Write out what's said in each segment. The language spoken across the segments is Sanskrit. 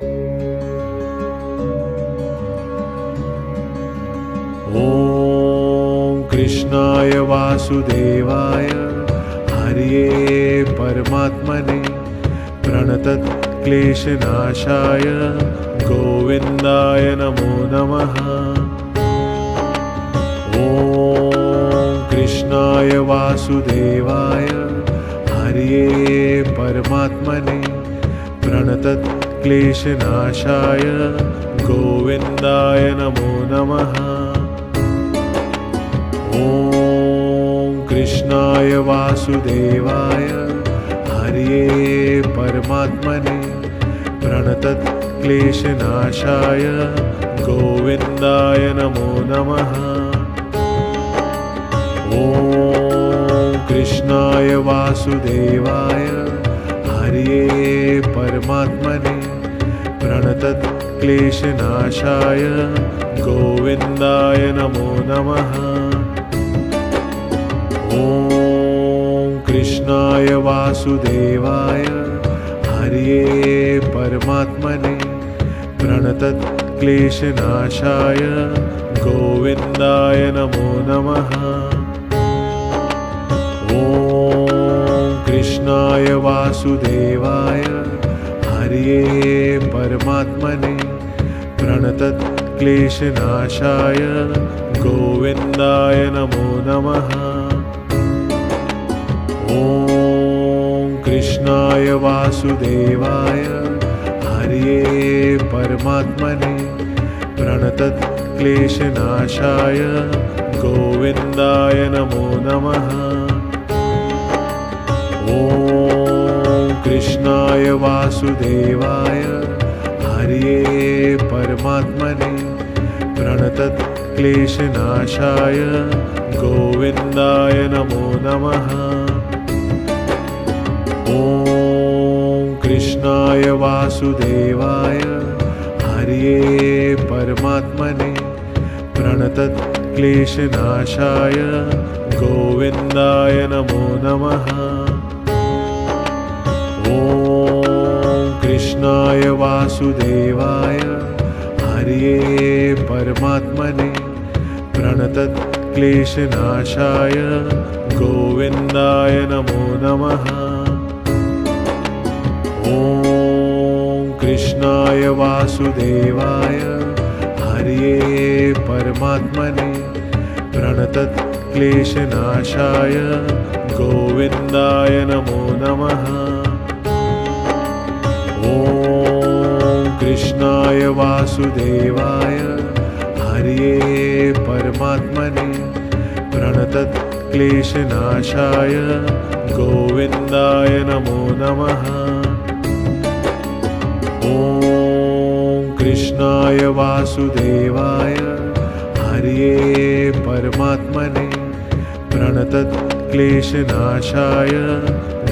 ॐ कृष्णाय वासुदेवाय हरये परमात्मने प्रणतक्लेशनाशाय गोविन्दाय नमो नमः। ॐ कृष्णाय वासुदेवाय हरये परमात्मने प्रणतक्लेशनाशाय गोविन्दाय नमो नमः। ॐ कृष्णाय वासुदेवाय हरये परमात्मने प्रणतक्लेशनाशाय गोविन्दाय नमो नमः। ॐ कृष्णाय वासुदेवाय हरये परमात्मने प्रणतक्लेशनाशाय गोविन्दाय नमो नमः। ॐ कृष्णाय वासुदेवाय हरये परमात्मने प्रणतक्लेशनाशाय गोविन्दाय नमो नमः। ॐ कृष्णाय वासुदेवाय हरये परमात्मने प्रणतक्लेशनाशाय गोविन्दाय नमो नमः। ॐ कृष्णाय वासुदेवाय हरये परमात्मने प्रणतक्लेशनाशाय गोविन्दाय नमो नमः। ॐ कृष्णाय वासुदेवाय हरये परमात्मने प्रणतक्लेशनाशाय गोविन्दाय नमो नमः। ॐ कृष्णाय वासुदेवाय हरये परमात्मने प्रणतक्लेशनाशाय गोविन्दाय नमो नमः। ॐ कृष्णाय वासुदेवाय हरये परमात्मने प्रणतक्लेशनाशाय गोविन्दाय नमो नमः। ॐ कृष्णाय वासुदेवाय हरये परमात्मने प्रणतक्लेशनाशाय गोविन्दाय नमो नमः। ॐ कृष्णाय वासुदेवाय हरये परमात्मने प्रणतक्लेशनाशाय गोविन्दाय नमो नमः। ॐ कृष्णाय वासुदेवाय हरये परमात्मने प्रणतक्लेशनाशाय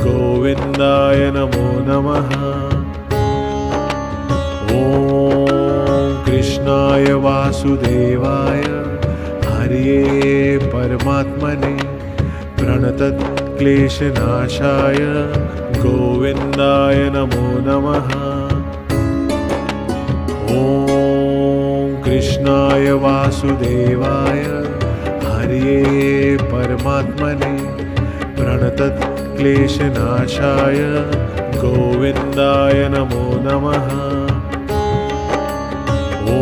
गोविन्दाय नमो नमः। ॐ कृष्णाय वासुदेवाय हरये परमात्मने प्रणतक्लेशनाशाय गोविन्दाय नमो नमः। ॐ कृष्णाय वासुदेवाय हरये परमात्मने प्रणतक्लेशनाशाय गोविन्दाय नमो नमः। ॐ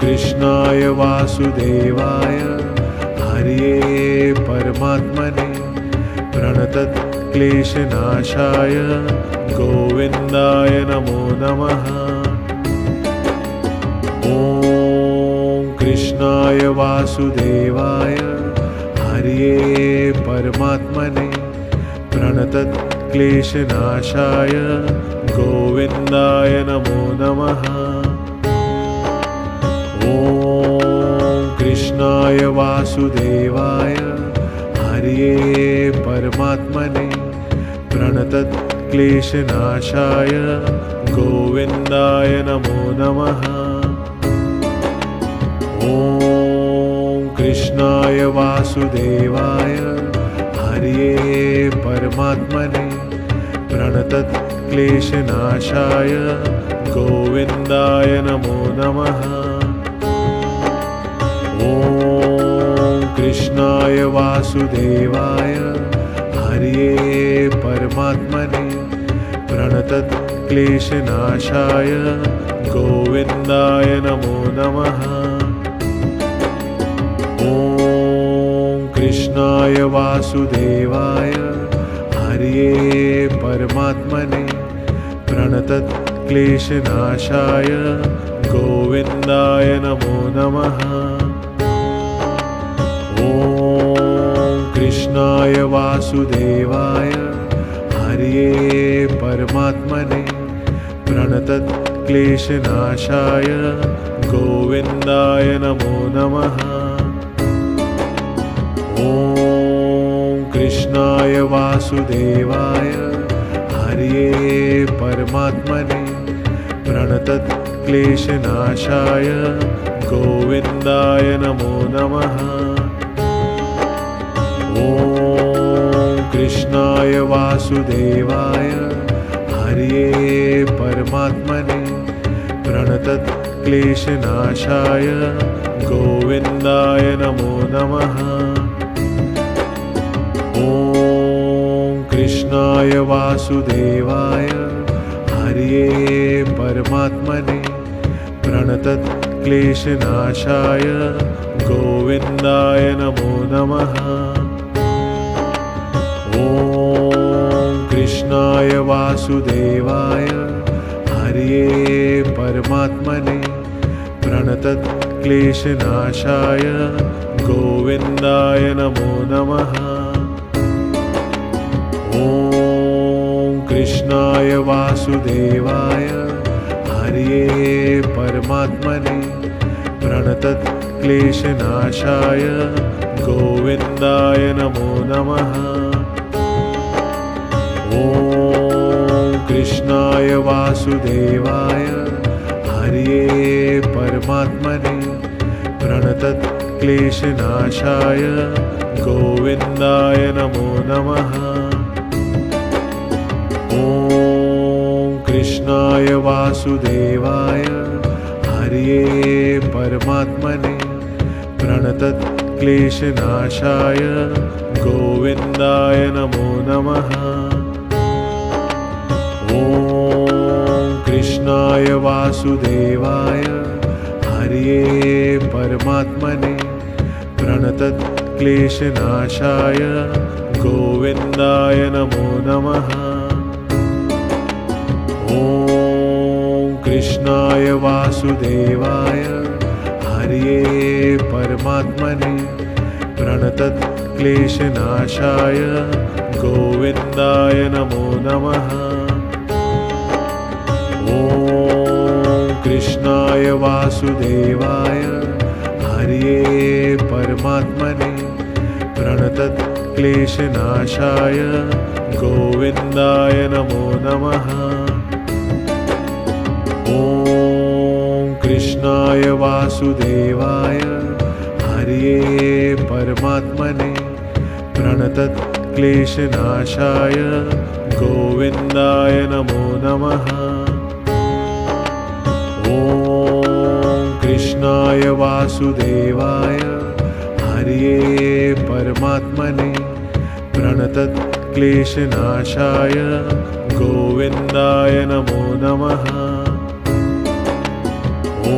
कृष्णाय वासुदेवाय हरये परमात्मने प्रणतक्लेशनाशाय गोविन्दाय नमो नमः। ॐ कृष्णाय वासुदेवाय हरये परमात्मने प्रणतक्लेशनाशाय गोविन्दाय नमो नमः। ॐ कृष्णाय वासुदेवाय हरये परमात्मने प्रणतक्लेशनाशाय गोविन्दाय नमो नमः। ॐ कृष्णाय वासुदेवाय हरये परमात्मने प्रणतक्लेशनाशाय गोविन्दाय नमो नमः। ॐ कृष्णाय वासुदेवाय हरये परमात्मने प्रणतक्लेशनाशाय गोविन्दाय नमो नमः। ॐ कृष्णाय वासुदेवाय हरये परमात्मने प्रणतक्लेशनाशाय गोविन्दाय नमो नमः। ॐ कृष्णाय वासुदेवाय हरये परमात्मने प्रणतक्लेशनाशाय गोविन्दाय नमो नमः। ॐ कृष्णाय वासुदेवाय हरये परमात्मने प्रणतक्लेशनाशाय गोविन्दाय नमो नमः। ॐ कृष्णाय वासुदेवाय हरये परमात्मने प्रणतक्लेशनाशाय गोविन्दाय नमो नमः। ॐ कृष्णाय वासुदेवाय हरये परमात्मने प्रणतक्लेशनाशाय गोविन्दाय नमो नमः। ॐ कृष्णाय वासुदेवाय हरये परमात्मने प्रणतक्लेशनाशाय गोविन्दाय नमो नमः। ॐ कृष्णाय वासुदेवाय हरये परमात्मने प्रणतक्लेशनाशाय गोविन्दाय नमो नमः। ॐ कृष्णाय वासुदेवाय हरये परमात्मने प्रणतक्लेशनाशाय गोविन्दाय नमो नमः। ॐ कृष्णाय वासुदेवाय हरये परमात्मने प्रणतक्लेशनाशाय गोविन्दाय नमो नमः। ॐ कृष्णाय वासुदेवाय हरये परमात्मने प्रणतक्लेशनाशाय गोविन्दाय नमो नमः। ॐ कृष्णाय वासुदेवाय हरये परमात्मने प्रणतक्लेशनाशाय गोविन्दाय नमो नमः। ॐ कृष्णाय वासुदेवाय हरये परमात्मने प्रणतक्लेशनाशाय गोविन्दाय नमो नमः। ॐ कृष्णाय वासुदेवाय हरये परमात्मने प्रणतक्लेशनाशाय गोविन्दाय नमो नमः। ॐ कृष्णाय वासुदेवाय हरये परमात्मने प्रणतक्लेशनाशाय गोविन्दाय नमो नमः। ॐ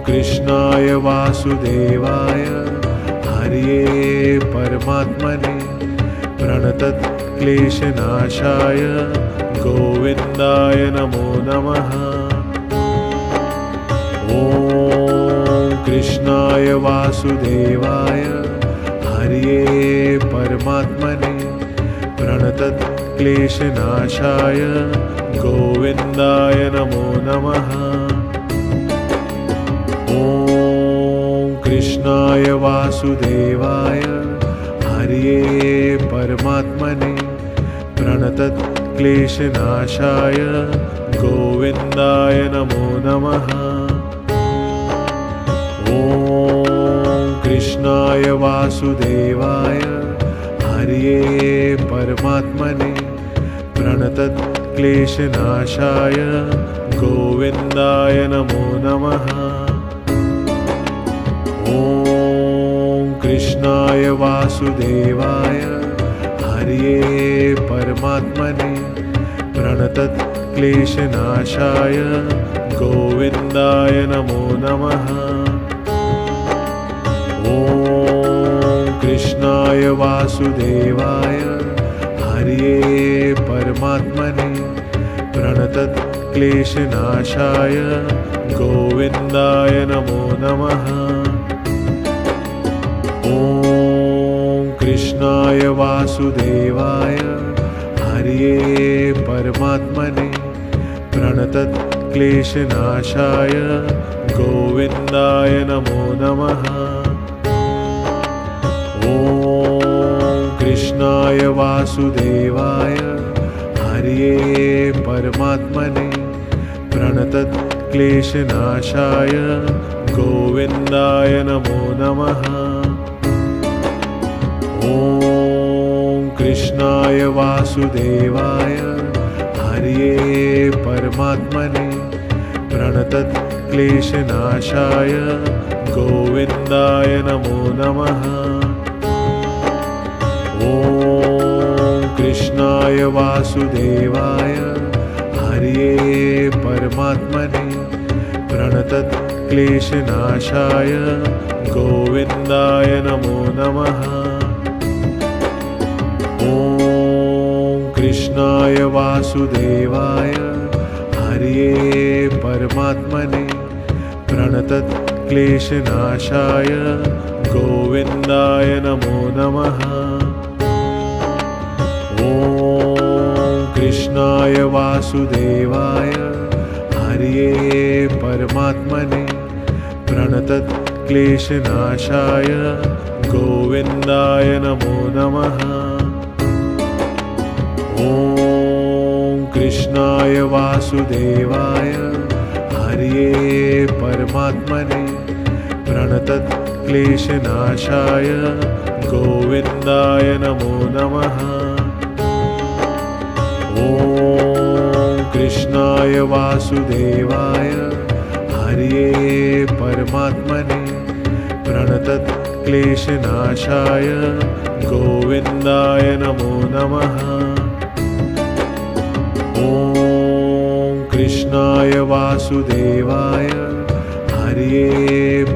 कृष्णाय वासुदेवाय हरये परमात्मने प्रणतक्लेशनाशाय गोविन्दाय नमो नमः। ॐ कृष्णाय वासुदेवाय हरये परमात्मने प्रणतक्लेशनाशाय गोविन्दाय नमो नमः। ॐ कृष्णाय वासुदेवाय हरये परमात्मने प्रणतक्लेशनाशाय गोविन्दाय नमो नमः। ॐ कृष्णाय वासुदेवाय हरये परमात्मने प्रणतक्लेशनाशाय गोविन्दाय नमो नमः। ॐ कृष्णाय वासुदेवाय हरये परमात्मने प्रणतक्लेशनाशाय गोविन्दाय नमो नमः। ॐ कृष्णाय वासुदेवाय हरये परमात्मने प्रणतक्लेशनाशाय गोविन्दाय नमो नमः। ॐ कृष्णाय वासुदेवाय हरये परमात्मने प्रणतक्लेशनाशाय गोविन्दाय नमो नमः। ॐ कृष्णाय वासुदेवाय हरये परमात्मने प्रणतक्लेशनाशाय गोविन्दाय नमो नमः। ॐ कृष्णाय वासुदेवाय हरये परमात्मने प्रणतक्लेशनाशाय गोविन्दाय नमो नमः। ॐ कृष्णाय वासुदेवाय हरये परमात्मने प्रणतक्लेशनाशाय गोविन्दाय नमो नमः। ॐ कृष्णाय वासुदेवाय हरये परमात्मने प्रणतक्लेशनाशाय गोविन्दाय नमो नमः। ॐ कृष्णाय वासुदेवाय हरये परमात्मने प्रणतक्लेशनाशाय गोविन्दाय नमो नमः। ॐ कृष्णाय वासुदेवाय हरये परमात्मने प्रणतक्लेशनाशाय गोविन्दाय नमो नमः। ॐ कृष्णाय वासुदेवाय हरये परमात्मने प्रणतक्लेशनाशाय गोविन्दाय नमो नमः। ॐ कृष्णाय वासुदेवाय हरये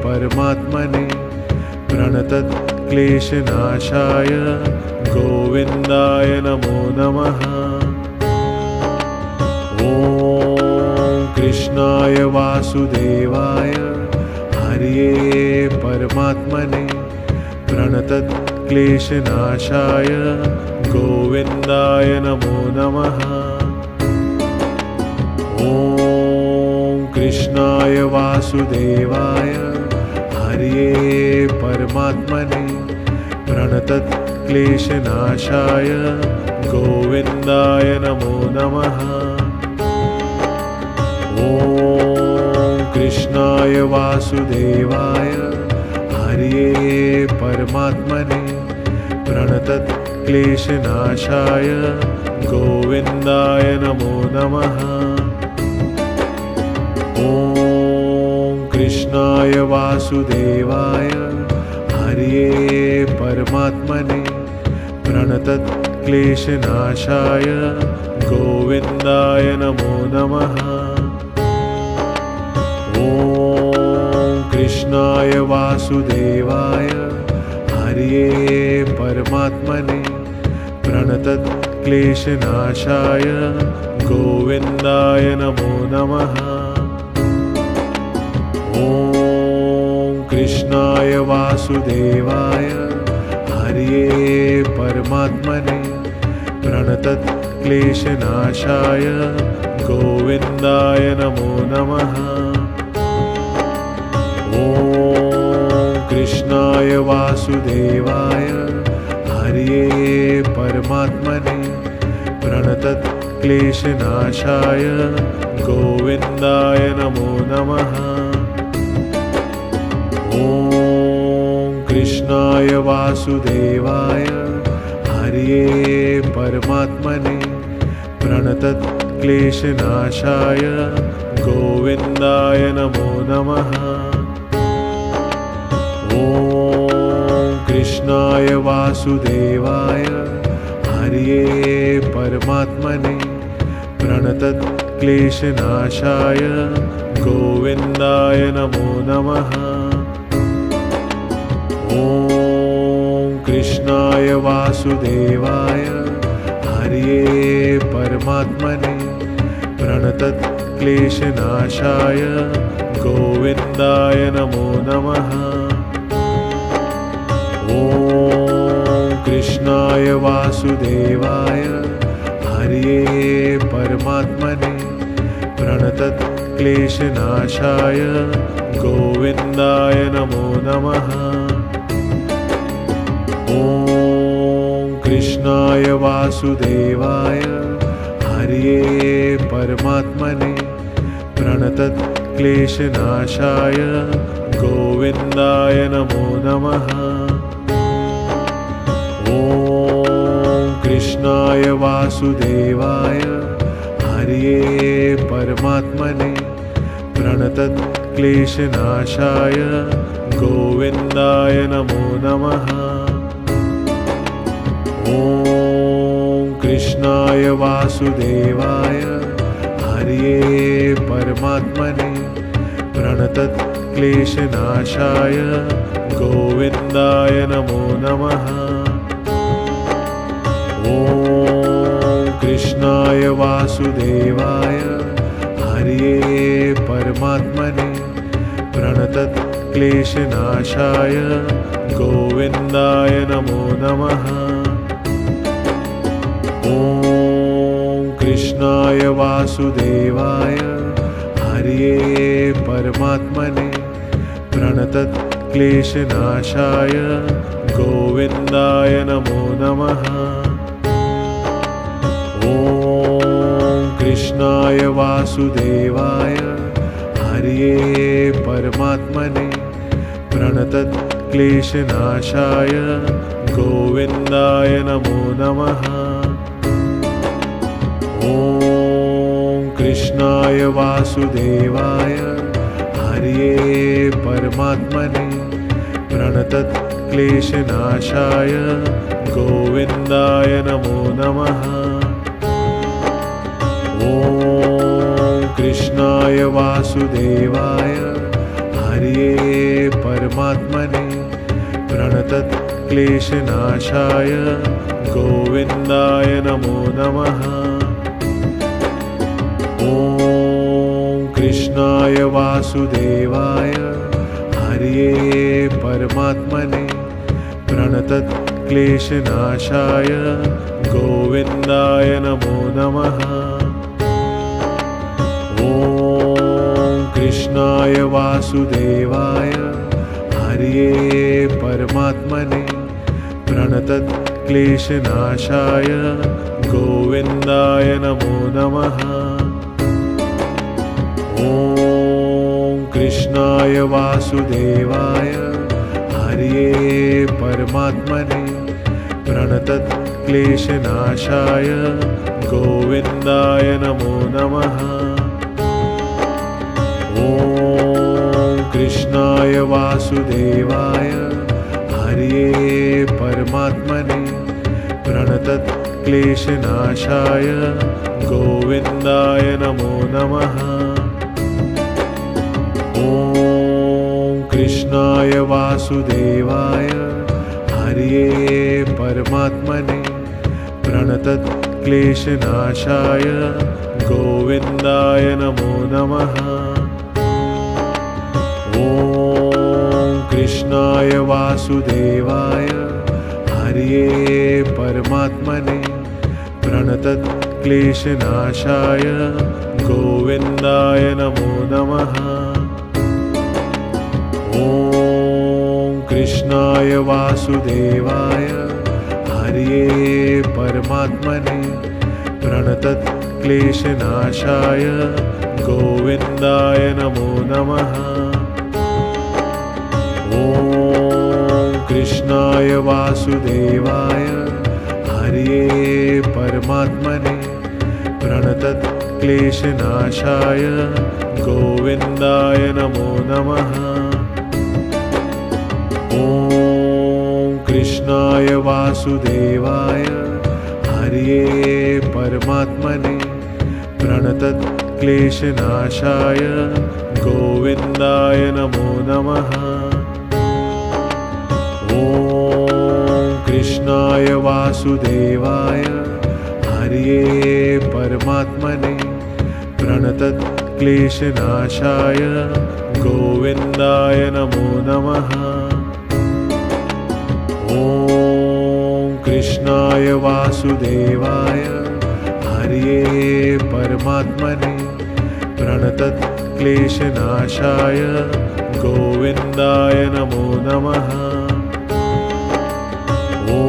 परमात्मने प्रणतक्लेशनाशाय गोविन्दाय नमो नमः। ॐ कृष्णाय वासुदेवाय हरये परमात्मने प्रणतक्लेशनाशाय गोविन्दाय नमो नमः। ॐ कृष्णाय वासुदेवाय हरये परमात्मने प्रणतक्लेशनाशाय गोविन्दाय नमो नमः। ॐ कृष्णाय वासुदेवाय हरये परमात्मने प्रणतक्लेशनाशाय गोविन्दाय नमो नमः। ॐ कृष्णाय वासुदेवाय हरये परमात्मने प्रणतक्लेशनाशाय गोविन्दाय नमो नमः। ॐ कृष्णाय वासुदेवाय हरये परमात्मने प्रणतक्लेशनाशाय गोविन्दाय नमो नमः। ॐ कृष्णाय वासुदेवाय हरये परमात्मने प्रणतक्लेशनाशाय गोविन्दाय नमो नमः। ॐ कृष्णाय वासुदेवाय हरये परमात्मने प्रणतक्लेशनाशाय गोविन्दाय नमो नमः। ॐ कृष्णाय वासुदेवाय हरये परमात्मने प्रणतक्लेशनाशाय प्रणतक्लेशनाशाय गोविन्दाय नमो नमः। ॐ कृष्णाय वासुदेवाय हरये परमात्मने प्रणतक्लेशनाशाय गोविन्दाय नमो नमः। ॐ कृष्णाय वासुदेवाय हरये परमात्मने प्रणतक्लेशनाशाय गोविन्दाय नमो नमः। ॐ कृष्णाय वासुदेवाय हरये परमात्मने प्रणतक्लेशनाशाय गोविन्दाय नमो नमः। ॐ कृष्णाय वासुदेवाय हरये परमात्मने प्रणतक्लेशनाशाय गोविन्दाय नमो नमः। ॐ कृष्णाय वासुदेवाय हरये परमात्मने प्रणतक्लेशनाशाय गोविन्दाय नमो नमः। ॐ कृष्णाय वासुदेवाय हरये परमात्मने प्रणतक्लेशनाशाय गोविन्दाय नमो नमः। ॐ कृष्णाय वासुदेवाय हरये परमात्मने प्रणतक्लेशनाशाय गोविन्दाय नमो नमः। ॐ कृष्णाय वासुदेवाय हरये परमात्मने प्रणतक्लेशनाशाय गोविन्दाय नमो नमः। ॐ कृष्णाय वासुदेवाय हरये परमात्मने प्रणतक्लेशनाशाय गोविन्दाय नमो नमः। ॐ कृष्णाय वासुदेवाय हरये परमात्मने प्रणतक्लेशनाशाय गोविन्दाय नमो नमः। ॐ कृष्णाय वासुदेवाय हरये परमात्मने प्रणतक्लेशनाशाय गोविन्दाय नमो नमः। ॐ कृष्णाय वासुदेवाय हरये परमात्मने प्रणतक्लेशनाशाय गोविन्दाय नमो नमः। ॐ कृष्णाय वासुदेवाय हरये परमात्मने प्रणतक्लेशनाशाय गोविन्दाय नमो नमः। ॐ कृष्णाय वासुदेवाय हरये परमात्मने प्रणतक्लेशनाशाय गोविन्दाय नमो नमः। ॐ कृष्णाय वासुदेवाय हरये परमात्मने प्रणतक्लेशनाशाय गोविन्दाय नमो नमः। ॐ कृष्णाय वासुदेवाय हरये परमात्मने प्रणतक्लेशनाशाय गोविन्दाय नमो नमः। ॐ कृष्णाय वासुदेवाय हरये परमात्मने प्रणतक्लेशनाशाय गोविन्दाय नमो नमः। ॐ कृष्णाय वासुदेवाय हरये परमात्मने प्रणतक्लेशनाशाय गोविन्दाय नमो नमः। ॐ कृष्णाय वासुदेवाय हरये परमात्मने प्रणतक्लेशनाशाय प्रणतक्लेशनाशाय गोविन्दाय नमो नमः। ॐ कृष्णाय वासुदेवाय हरये परमात्मने प्रणतक्लेशनाशाय गोविन्दाय नमो नमः। ॐ कृष्णाय वासुदेवाय हरये परमात्मने प्रणतक्लेशनाशाय गोविन्दाय नमो नमः। ॐ कृष्णाय वासुदेवाय हरये परमात्मने प्रणतक्लेशनाशाय गोविन्दाय नमो नमः। ॐ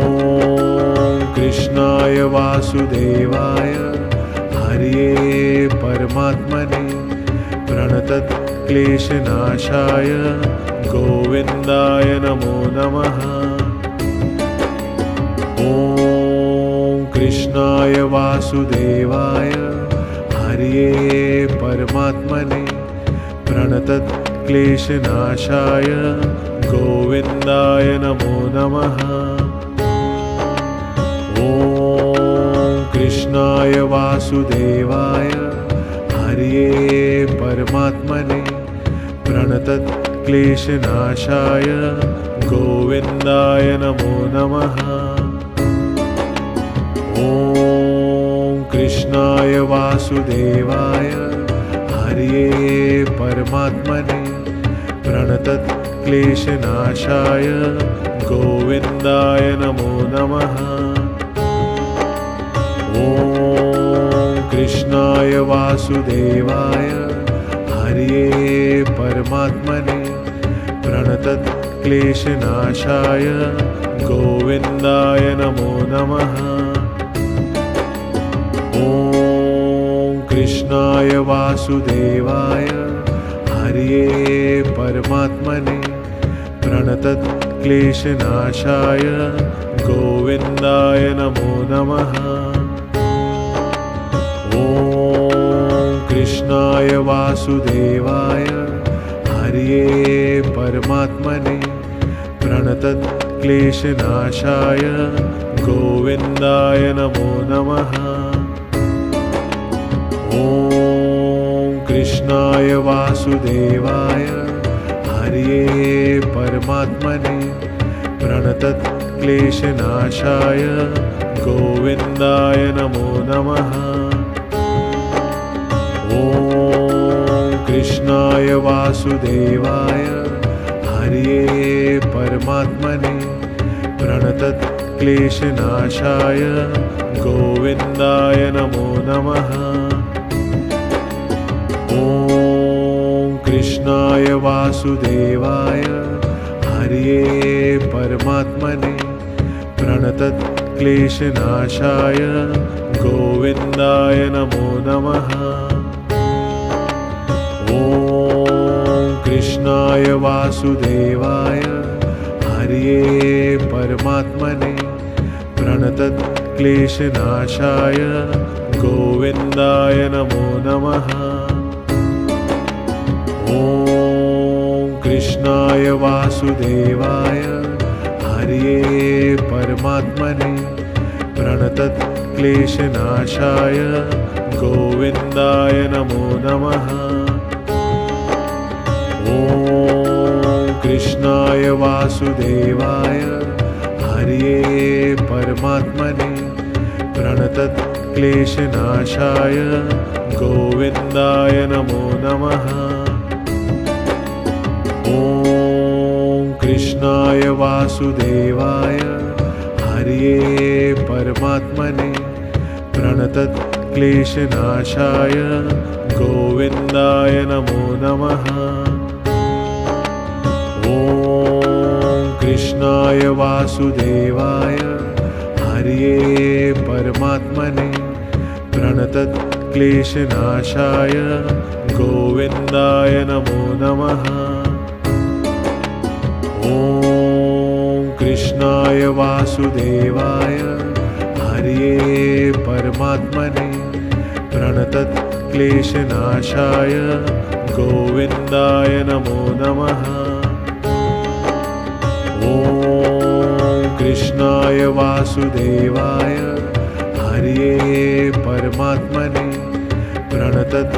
कृष्णाय वासुदेवाय हरये परमात्मने प्रणतक्लेशनाशाय गोविन्दाय नमो नमः। ॐ कृष्णाय वासुदेवाय हरये परमात्मने प्रणतक्लेशनाशाय गोविन्दाय नमो नमः। ॐ कृष्णाय वासुदेवाय हरये परमात्मने प्रणतक्लेशनाशाय गोविन्दाय नमो नमः। ॐ कृष्णाय वासुदेवाय हरये परमात्मने प्रणतक्लेशनाशाय गोविन्दाय नमो नमः। ॐ कृष्णाय वासुदेवाय हरये परमात्मने प्रणतक्लेशनाशाय गोविन्दाय नमो नमः। ॐ कृष्णाय वासुदेवाय हरये परमात्मने प्रणतक्लेशनाशाय गोविन्दाय नमो नमः। ॐ कृष्णाय वासुदेवाय हरये परमात्मने प्रणतक्लेशनाशाय गोविन्दाय नमो नमः। ॐ कृष्णाय वासुदेवाय हरये परमात्मने प्रणतक्लेशनाशाय गोविन्दाय नमो नमः। ॐ कृष्णाय वासुदेवाय हरये परमात्मने प्रणतक्लेशनाशाय गोविन्दाय नमो नमः। ॐ कृष्णाय वासुदेवाय हरये परमात्मने प्रणतक्लेशनाशाय गोविन्दाय नमो नमः। ॐ कृष्णाय वासुदेवाय हरये परमात्मने प्रणतक्लेशनाशाय गोविन्दाय नमो नमः। ॐ कृष्णाय वासुदेवाय हरये परमात्मने प्रणतक्लेशनाशाय गोविन्दाय नमो नमः। ॐ कृष्णाय वासुदेवाय हरये परमात्मने प्रणतक्लेशनाशाय गोविन्दाय नमो नमः। ॐ कृष्णाय वासुदेवाय हरये परमात्मने प्रणतक्लेशनाशाय गोविन्दाय नमो नमः। ॐ कृष्णाय वासुदेवाय हरये परमात्मने प्रणतक्लेशनाशाय गोविन्दाय नमो नमः। ॐ कृष्णाय वासुदेवाय हरये परमात्मने प्रणतक्लेशनाशाय प्रणतक्लेशनाशाय गोविन्दाय नमो नमः। ॐ कृष्णाय वासुदेवाय हरये परमात्मने प्रणतक्लेशनाशाय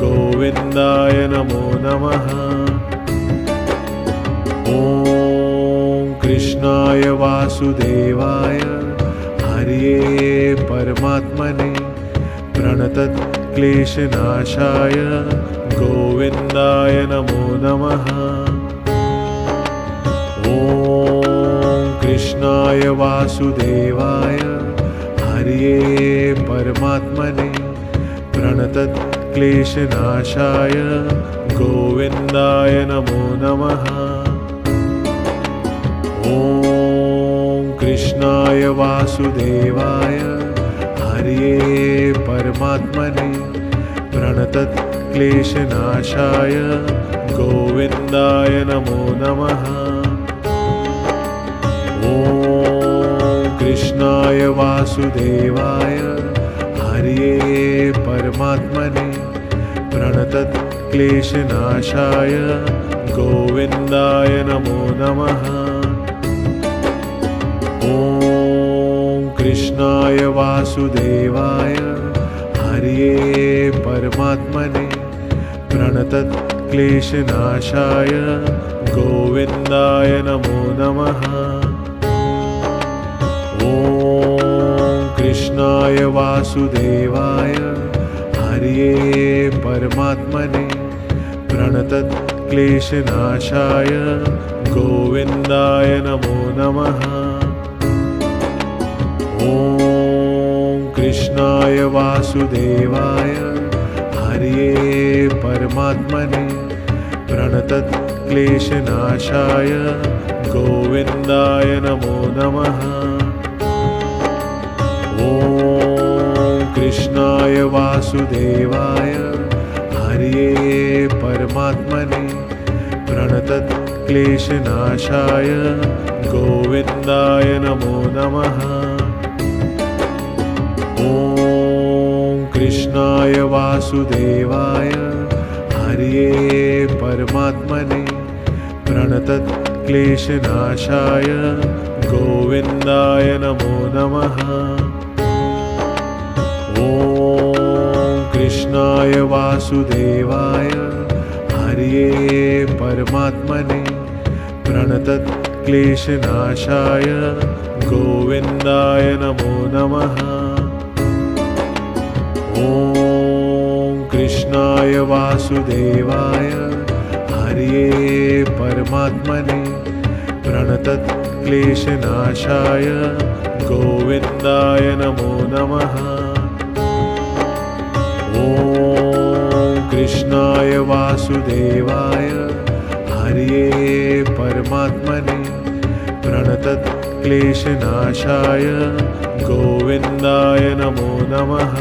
गोविन्दाय नमो नमः। ॐ कृष्णाय वासुदेवाय हरये परमात्मने प्रणतक्लेशनाशाय गोविन्दाय नमो नमः। ॐ कृष्णाय वासुदेवाय हरये परमात्मने प्रणतक्लेशनाशाय गोविन्दाय नमो नमः। ॐ कृष्णाय वासुदेवाय हरये परमात्मने प्रणतक्लेशनाशाय गोविन्दाय नमो नमः। ॐ कृष्णाय वासुदेवाय हरये परमात्मने प्रणतक्लेशनाशाय गोविन्दाय नमो नमः। ॐ कृष्णाय वासुदेवाय हरये परमात्मने प्रणतक्लेशनाशाय गोविन्दाय नमो नमः। ॐ कृष्णाय वासुदेवाय हरये परमात्मने प्रणतक्लेशनाशाय गोविन्दाय नमो नमः। ॐ कृष्णाय वासुदेवाय हरये परमात्मने प्रणतक्लेशनाशाय गोविन्दाय नमो नमः। ॐ कृष्णाय वासुदेवाय हरये परमात्मने प्रणतक्लेशनाशाय गोविन्दाय नमो नमः। ॐ कृष्णाय वासुदेवाय हरये परमात्मने प्रणतक्लेशनाशाय गोविन्दाय नमो नमः। ॐ कृष्णाय वासुदेवाय हरये परमात्मने प्रणतक्लेशनाशाय गोविन्दाय नमो नमः। ॐ कृष्णाय वासुदेवाय हरये परमात्मने प्रणतक्लेशनाशाय गोविन्दाय नमो नमः। ॐ कृष्णाय वासुदेवाय हरये परमात्मने प्रणतक्लेशनाशाय गोविन्दाय नमो नमः।